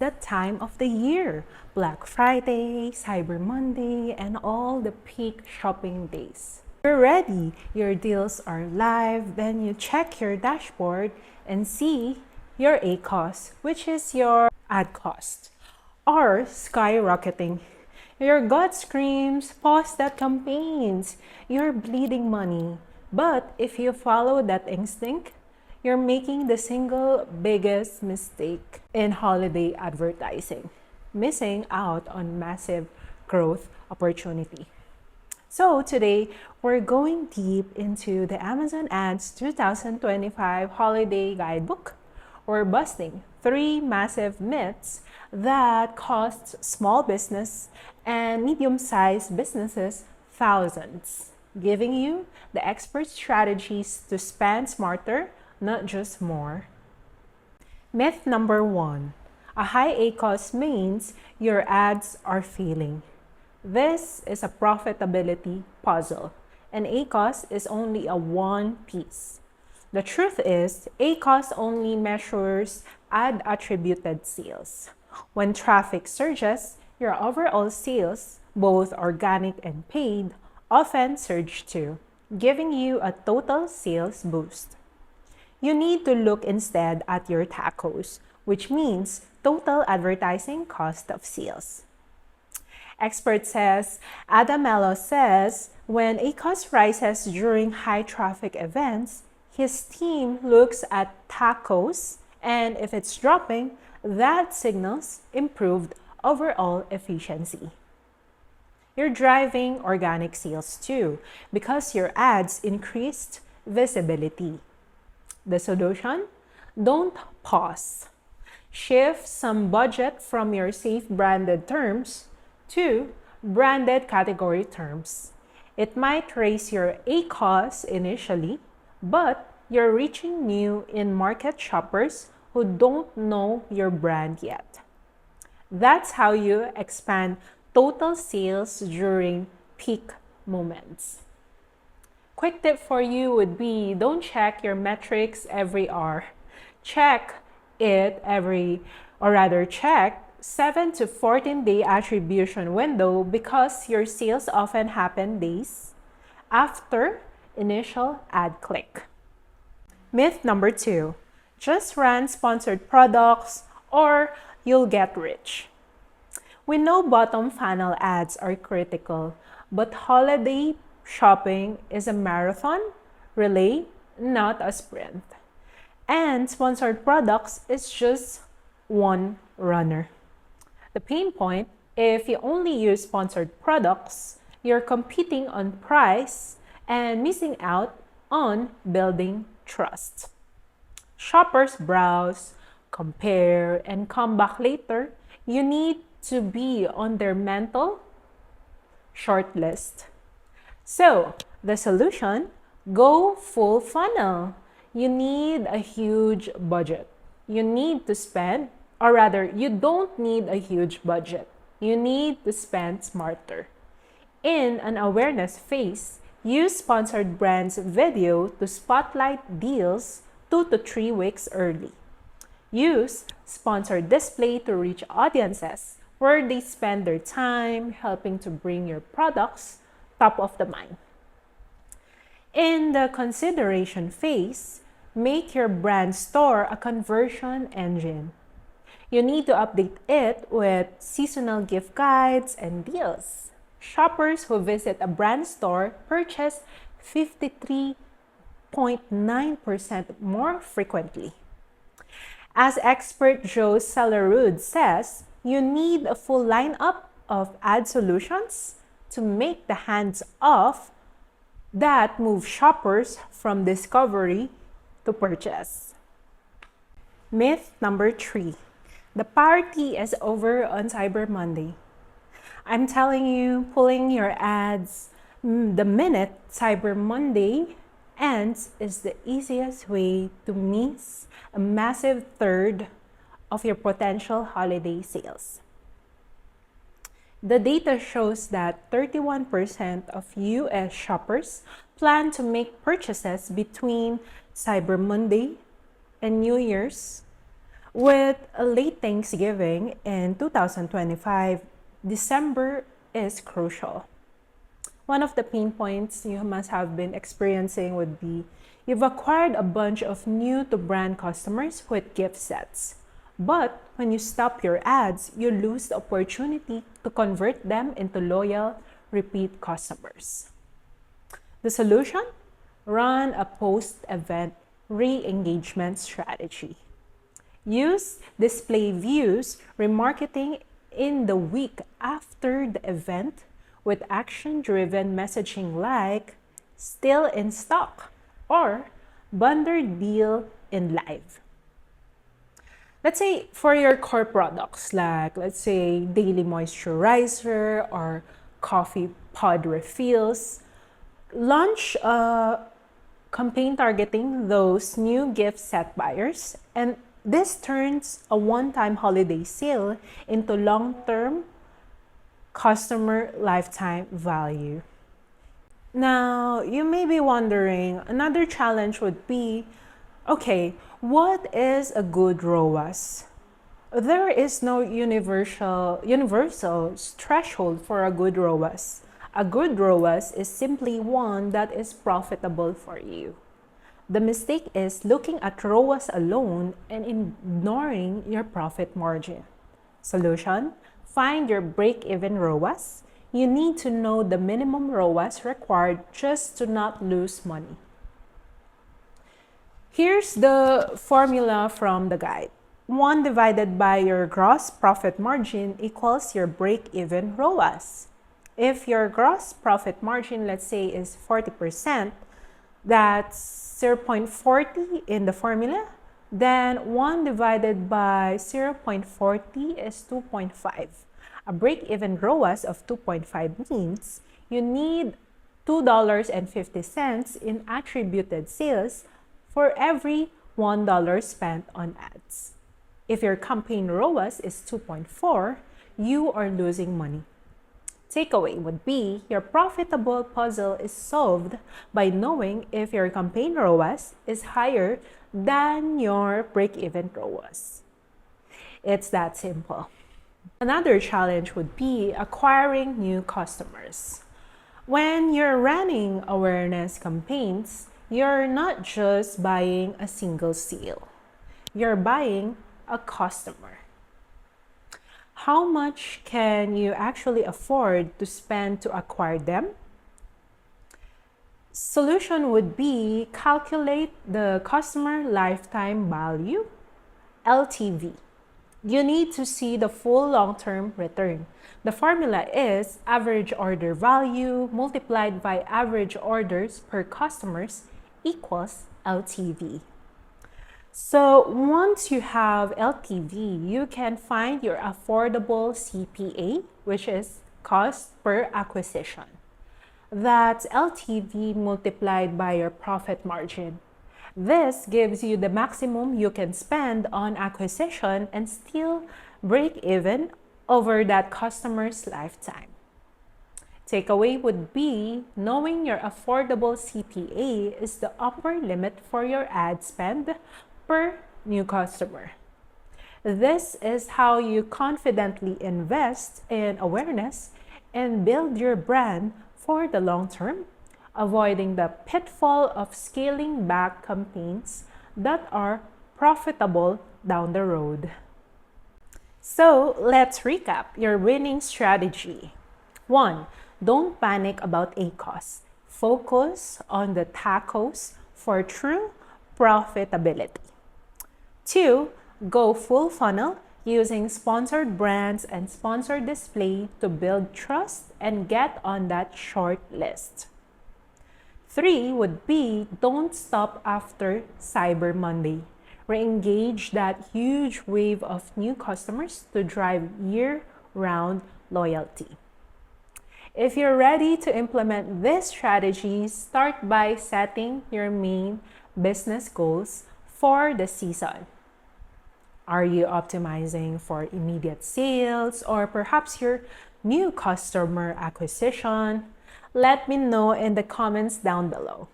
the time of the year. Black Friday, Cyber Monday, and all the peak shopping days. You're ready, your deals are live, then you check your dashboard and see your ACOS, which is your ad cost, are skyrocketing. Your gut screams, pause that campaigns. You're bleeding money. But if you follow that instinct, you're making the single biggest mistake in holiday advertising, missing out on massive growth opportunity. So today, we're going deep into the Amazon Ads 2025 Holiday Guidebook. We're busting 3 massive myths that cost small business and medium-sized businesses thousands, giving you the expert strategies to spend smarter, not just more. Myth number 1. A high ACOS means your ads are failing. This is a profitability puzzle, and ACOS is only a one piece. The truth is, ACOS only measures ad attributed sales. When traffic surges, your overall sales, both organic and paid, often surge too, giving you a total sales boost. You need to look instead at your TACOs, which means total advertising cost of sales. Expert says, Adamello says, when ACOS rises during high traffic events, his team looks at TACOs, and if it's dropping, that signals improved overall efficiency. You're driving organic sales too because your ads increased visibility. The solution? Don't pause. Shift some budget from your safe branded terms to branded category terms. It might raise your ACOS initially, but you're reaching new in-market shoppers who don't know your brand yet. That's how you expand total sales during peak moments. Quick tip for you would be, don't check your metrics every hour. Check 7 to 14 day attribution window because your sales often happen days after initial ad click. Myth number 2. Just run sponsored products or you'll get rich. We know bottom funnel ads are critical, but holiday shopping is a marathon relay, not a sprint. And sponsored products is just one runner. The pain point, if you only use sponsored products, you're competing on price and missing out on building trust. Shoppers browse, compare, and come back later. You need to be on their mental shortlist. So, the solution, go full funnel. You need a huge budget. You need to spend, or rather, you don't need a huge budget. You need to spend smarter. In an awareness phase, use sponsored brands video to spotlight deals 2 to 3 weeks early. Use sponsored display to reach audiences where they spend their time helping to bring your products top of the mind. In the consideration phase, make your brand store a conversion engine. You need to update it with seasonal gift guides and deals. Shoppers who visit a brand store purchase 53.9% more frequently. As expert Joe Celerud says, you need a full lineup of ad solutions to make the hands-off that move shoppers from discovery to purchase. Myth number 3. The party is over on Cyber Monday. I'm telling you, pulling your ads the minute Cyber Monday ends is the easiest way to miss a massive third of your potential holiday sales. The data shows that 31% of US shoppers plan to make purchases between Cyber Monday and New Year's, With a late Thanksgiving in 2025, December is crucial. One of the pain points you must have been experiencing would be you've acquired a bunch of new to brand customers with gift sets. But when you stop your ads, you lose the opportunity to convert them into loyal, repeat customers. The solution? Run a post-event re-engagement strategy. Use display views remarketing in the week after the event with action-driven messaging like still in stock or bundle deal in live. Let's say for your core products like let's say daily moisturizer or coffee pod refills, launch a campaign targeting those new gift set buyers, and this turns a one-time holiday sale into long-term customer lifetime value. Now, you may be wondering, another challenge would be, okay, what is a good ROAS? There is no universal threshold for a good ROAS. A good ROAS is simply one that is profitable for you. The mistake is looking at ROAS alone and ignoring your profit margin. Solution? Find your break-even ROAS. You need to know the minimum ROAS required just to not lose money. Here's the formula from the guide. 1 divided by your gross profit margin equals your break-even ROAS. If your gross profit margin, let's say, is 40%, that's 0.40 in the formula, then 1 divided by 0.40 is 2.5. A break-even ROAS of 2.5 means you need $2.50 in attributed sales for every $1 spent on ads. If your campaign ROAS is 2.4, you are losing money. Takeaway would be your profitable puzzle is solved by knowing if your campaign ROAS is higher than your break-even ROAS. It's that simple. Another challenge would be acquiring new customers. When you're running awareness campaigns, you're not just buying a single sale. You're buying a customer. How much can you actually afford to spend to acquire them? Solution would be calculate the customer lifetime value, LTV. You need to see the full long-term return. The formula is average order value multiplied by average orders per customers equals LTV. So once you have LTV, you can find your affordable CPA, which is cost per acquisition. That's LTV multiplied by your profit margin. This gives you the maximum you can spend on acquisition and still break even over that customer's lifetime. Takeaway would be knowing your affordable CPA is the upper limit for your ad spend per new customer. This is how you confidently invest in awareness and build your brand for the long term, avoiding the pitfall of scaling back campaigns that are profitable down the road. So let's recap your winning strategy. 1. Don't panic about ACOS. Focus on the tacos for true profitability. 2. Go full funnel using sponsored brands and sponsored display to build trust and get on that short list. 3 would be don't stop after Cyber Monday. Re-engage that huge wave of new customers to drive year-round loyalty. If you're ready to implement these strategies, start by setting your main business goals for the season. Are you optimizing for immediate sales or perhaps your new customer acquisition? Let me know in the comments down below.